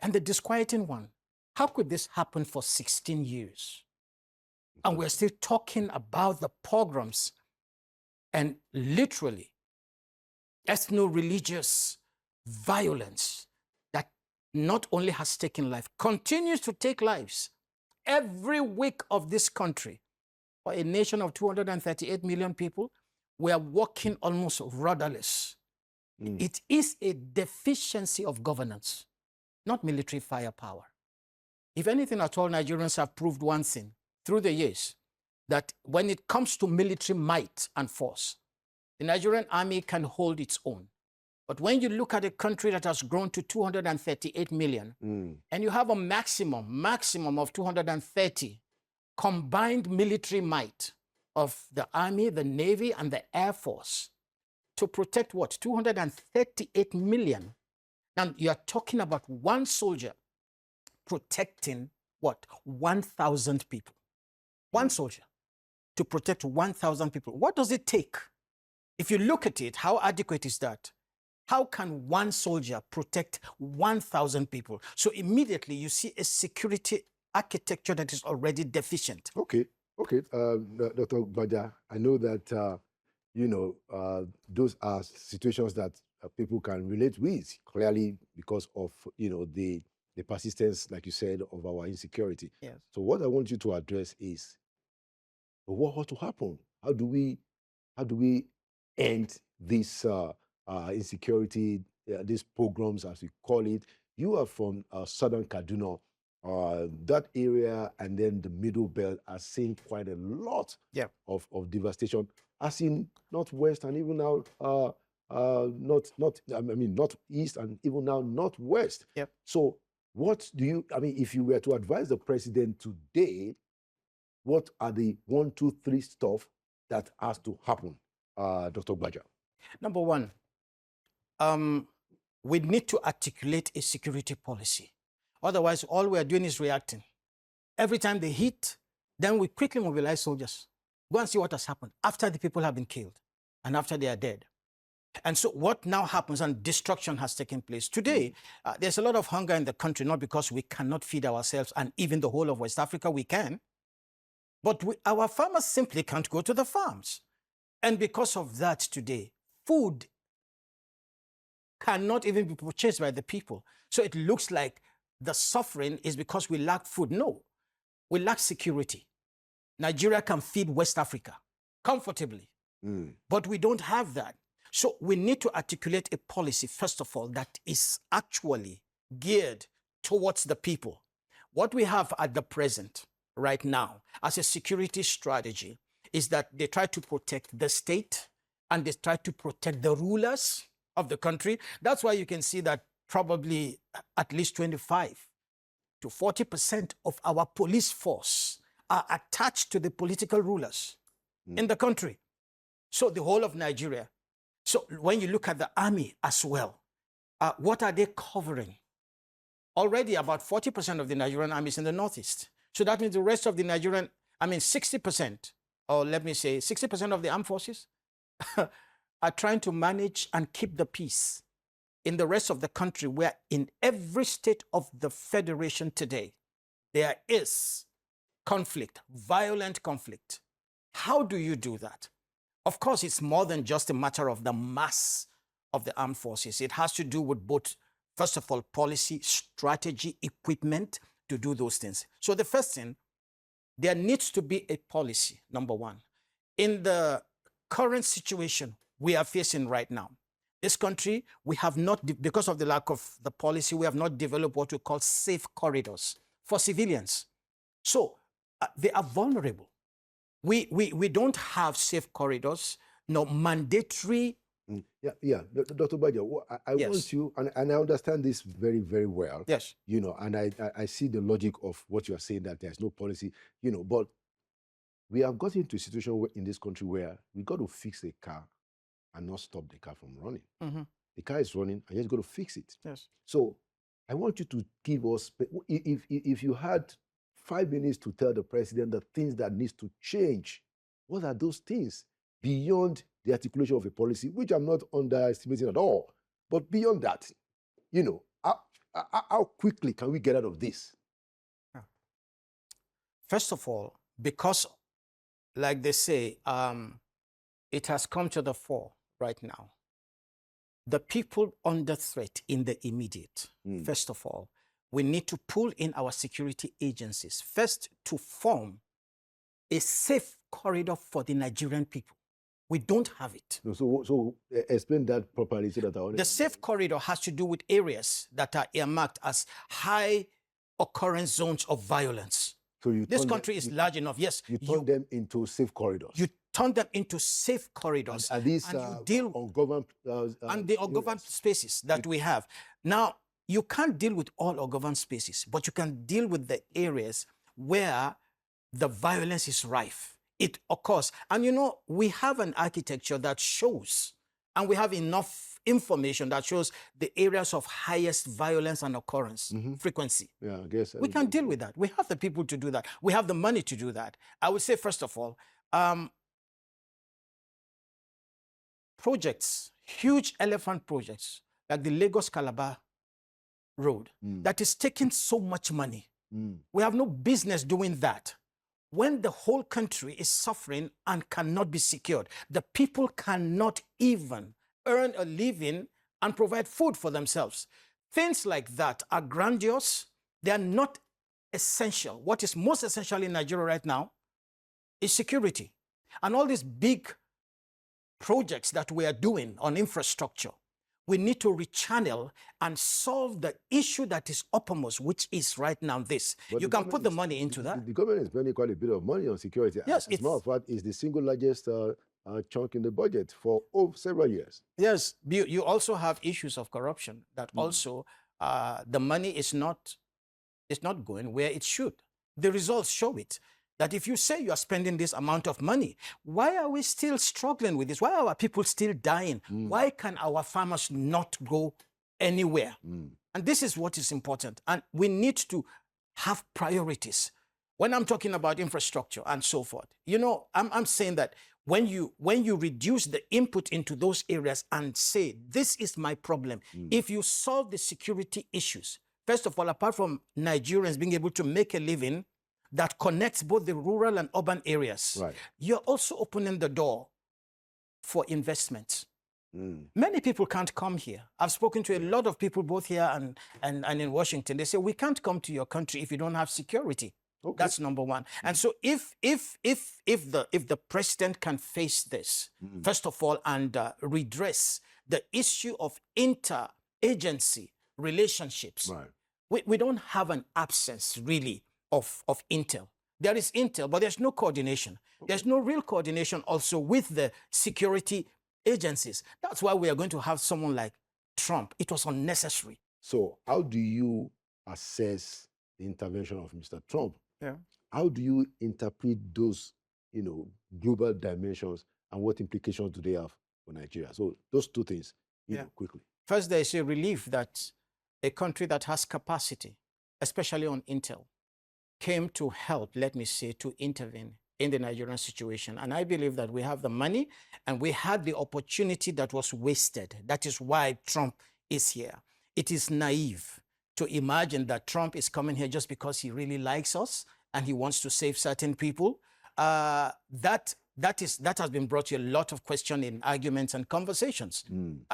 [SPEAKER 3] the disquieting one, how could this happen for 16 years? And we're still talking about the pogroms and literally ethno-religious violence that not only has taken life, continues to take lives every week of this country. For a nation of 238 million people, we are walking almost rudderless. It is a deficiency of governance, not military firepower. If anything at all, Nigerians have proved one thing through the years, that when it comes to military might and force, the Nigerian army can hold its own. But when you look at a country that has grown to 238 million, and you have a maximum of 230 combined military might of the Army, the Navy, and the Air Force to protect what? 238 million. Now, you're talking about one soldier protecting what? 1,000 people. One soldier to protect 1,000 people. What does it take? If you look at it, how adequate is that? How can one soldier protect 1,000 people? So immediately you see a security architecture that is already deficient.
[SPEAKER 1] Okay. Dr. Gbaja, I know that, those are situations that people can relate with, clearly because of, the persistence, like you said, of our insecurity.
[SPEAKER 3] Yes.
[SPEAKER 1] So what I want you to address is, what ought to happen? How do we end this insecurity, these pogroms, as we call it? You are from southern Kaduna. That area and then the middle belt are seeing quite a lot of devastation, as in northwest and even now northeast and even now northwest.
[SPEAKER 3] Yep.
[SPEAKER 1] So what do you, if you were to advise the president today, what are the 1, 2, 3 stuff that has to happen, Dr. Gbaja?
[SPEAKER 3] Number one, we need to articulate a security policy. Otherwise, all we're doing is reacting. Every time they hit, then we quickly mobilize soldiers. Go and see what has happened after the people have been killed and after they are dead. And so what now happens, and destruction has taken place. Today, there's a lot of hunger in the country, not because we cannot feed ourselves, and even the whole of West Africa, we can. But our farmers simply can't go to the farms. And because of that today, food cannot even be purchased by the people. So it looks like the suffering is because we lack food. No, we lack security. Nigeria can feed West Africa comfortably, but we don't have that. So we need to articulate a policy, first of all, that is actually geared towards the people. What we have at the present, right now, as a security strategy, is that they try to protect the state and they try to protect the rulers of the country. That's why you can see that probably at least 25 to 40% of our police force are attached to the political rulers in the country. So the whole of Nigeria. So when you look at the army as well, what are they covering? Already about 40% of the Nigerian army is in the northeast. So that means the rest of the Nigerian, 60%, or let me say 60% of the armed forces are trying to manage and keep the peace in the rest of the country, where in every state of the federation today, there is conflict, violent conflict. How do you do that? Of course, it's more than just a matter of the mass of the armed forces. It has to do with both, first of all, policy, strategy, equipment to do those things. So the first thing, there needs to be a policy, number one. In the current situation we are facing right now, this country, we have not, because of the lack of the policy, we have not developed what we call safe corridors for civilians. So they are vulnerable. We don't have safe corridors, no mandatory.
[SPEAKER 1] Yeah, Dr. Bajo, I
[SPEAKER 3] Yes.
[SPEAKER 1] want you, and I understand this very, very well.
[SPEAKER 3] Yes.
[SPEAKER 1] You know, and I see the logic of what you are saying, that there's no policy, you know, but we have got into a situation in this country where we got to fix a car and not stop the car from running.
[SPEAKER 3] Mm-hmm.
[SPEAKER 1] The car is running, and you just got to fix it.
[SPEAKER 3] Yes.
[SPEAKER 1] So I want you to give us, if you had 5 minutes to tell the president the things that needs to change, what are those things beyond the articulation of a policy, which I'm not underestimating at all, but beyond that, you know, how quickly can we get out of this?
[SPEAKER 3] First of all, because, like they say, it has come to the fore right now. The people under threat in the immediate, first of all, we need to pull in our security agencies, first to form a safe corridor for the Nigerian people. We don't have it.
[SPEAKER 1] So explain that properly so that I understand.
[SPEAKER 3] The safe corridor has to do with areas that are earmarked as high occurrence zones of violence. So this country is large enough. Yes.
[SPEAKER 1] You turn them into safe corridors.
[SPEAKER 3] You turn them into safe corridors.
[SPEAKER 1] And these
[SPEAKER 3] you deal
[SPEAKER 1] ungoverned
[SPEAKER 3] and the ungoverned spaces that we have. Now, you can't deal with all ungoverned spaces, but you can deal with the areas where the violence is rife. It occurs. And you know, we have an architecture that shows, and we have enough information that shows the areas of highest violence and occurrence frequency.
[SPEAKER 1] Yeah, I guess.
[SPEAKER 3] We can deal with that. We have the people to do that. We have the money to do that. I would say, first of all, projects, huge elephant projects, like the Lagos-Calabar road, that is taking so much money. We have no business doing that. When the whole country is suffering and cannot be secured, the people cannot even earn a living and provide food for themselves. Things like that are grandiose. They are not essential. What is most essential in Nigeria right now is security. And all these big projects that we are doing on infrastructure, we need to rechannel and solve the issue that is uppermost, which is right now this.
[SPEAKER 1] But
[SPEAKER 3] you can put the money into that.
[SPEAKER 1] The government is spending quite a bit of money on security.
[SPEAKER 3] Yes,
[SPEAKER 1] as a matter of fact, it's the single largest chunk in the budget for several years.
[SPEAKER 3] Yes, you also have issues of corruption that also the money is not going where it should. The results show it. That if you say you are spending this amount of money, why are we still struggling with this? Why are our people still dying? Why can our farmers not go anywhere? And this is what is important. And we need to have priorities. When I'm talking about infrastructure and so forth, you know, I'm saying that when you reduce the input into those areas and say, this is my problem, if you solve the security issues, first of all, apart from Nigerians being able to make a living, that connects both the rural and urban areas.
[SPEAKER 1] Right.
[SPEAKER 3] You're also opening the door for investments. Many people can't come here. I've spoken to a lot of people both here and in Washington. They say, we can't come to your country if you don't have security. Okay. That's number one. And so if the president can face this, first of all, and redress the issue of inter-agency relationships, we don't have an absence, really, of intel. There is intel, but there's no coordination. Okay. There's no real coordination also with the security agencies. That's why we are going to have someone like Trump. It was unnecessary.
[SPEAKER 1] So how do you assess the intervention of Mr. Trump?
[SPEAKER 3] Yeah.
[SPEAKER 1] How do you interpret those, you know, global dimensions, and what implications do they have for Nigeria? So those two things, you know, quickly.
[SPEAKER 3] First, there is a relief that a country that has capacity, especially on intel, came to help, let me say, to intervene in the Nigerian situation. And I believe that we have the money and we had the opportunity that was wasted. That is why Trump is here. It is naive to imagine that Trump is coming here just because he really likes us and he wants to save certain people. That that has been brought to a lot of questioning, arguments, and conversations.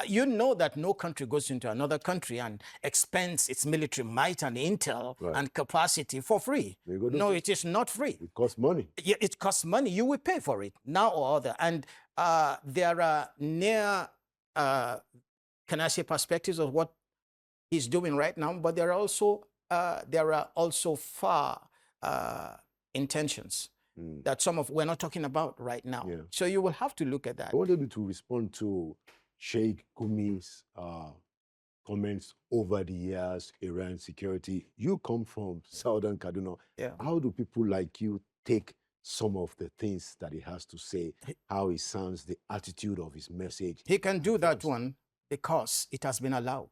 [SPEAKER 3] You know that no country goes into another country and expends its military might and intel and capacity for free. No, it is not free.
[SPEAKER 1] It costs money.
[SPEAKER 3] It costs money. You will pay for it now or other. And there are near, can I say, perspectives of what he's doing right now, but there are also far intentions that some of we're not talking about right now. So you will have to look at that.
[SPEAKER 1] I wanted you to respond to Sheikh Gumi's comments over the years, Iran security. You come from Southern Kaduna. How do people like you take some of the things that he has to say, how he sounds, the attitude of his message?
[SPEAKER 3] He can do that one because it has been allowed.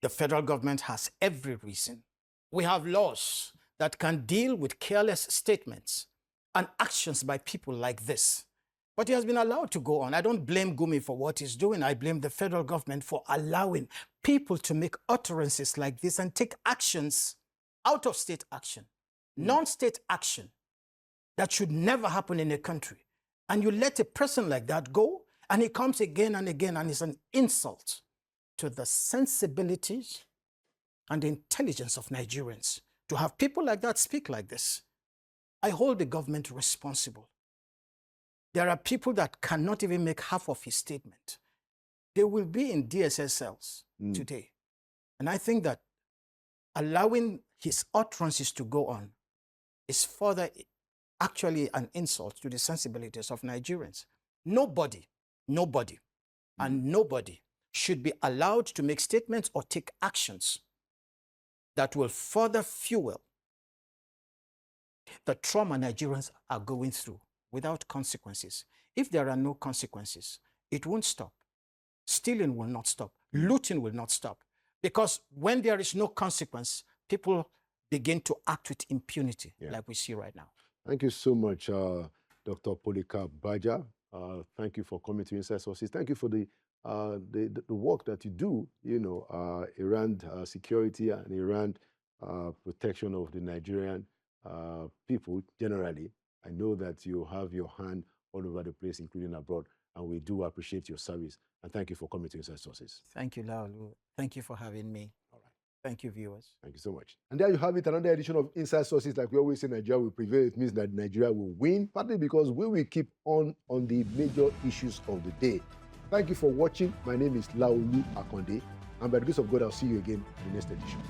[SPEAKER 3] The federal government has every reason. We have laws that can deal with careless statements and actions by people like this. But he has been allowed to go on. I don't blame Gumi for what he's doing. I blame the federal government for allowing people to make utterances like this and take actions, out of state action, non-state action, that should never happen in a country. And you let a person like that go, and he comes again and again, and it's an insult to the sensibilities and the intelligence of Nigerians to have people like that speak like this. I hold the government responsible. There are people that cannot even make half of his statement. They will be in DSS cells today. And I think that allowing his utterances to go on is further actually an insult to the sensibilities of Nigerians. Nobody, and nobody should be allowed to make statements or take actions that will further fuel the trauma Nigerians are going through without consequences. If there are no consequences, it won't stop. Stealing will not stop. Looting will not stop. Because when there is no consequence, people begin to act with impunity, like we see right now.
[SPEAKER 1] Thank you so much, Dr. Polika Baja. Thank you for coming to Inside Sources. Thank you for the work that you do, Iran security and Iran protection of the Nigerian people generally. I know that you have your hand all over the place, including abroad, and we do appreciate your service. And thank you for coming to Inside Sources.
[SPEAKER 3] Thank you, Laolu. Thank you for having me.
[SPEAKER 1] All right.
[SPEAKER 3] Thank you, viewers.
[SPEAKER 1] Thank you so much. And there you have it, another edition of Inside Sources. Like we always say, Nigeria will prevail. It means that Nigeria will win, partly because we will keep on the major issues of the day. Thank you for watching. My name is Laolu Akonde. And by the grace of God, I'll see you again in the next edition.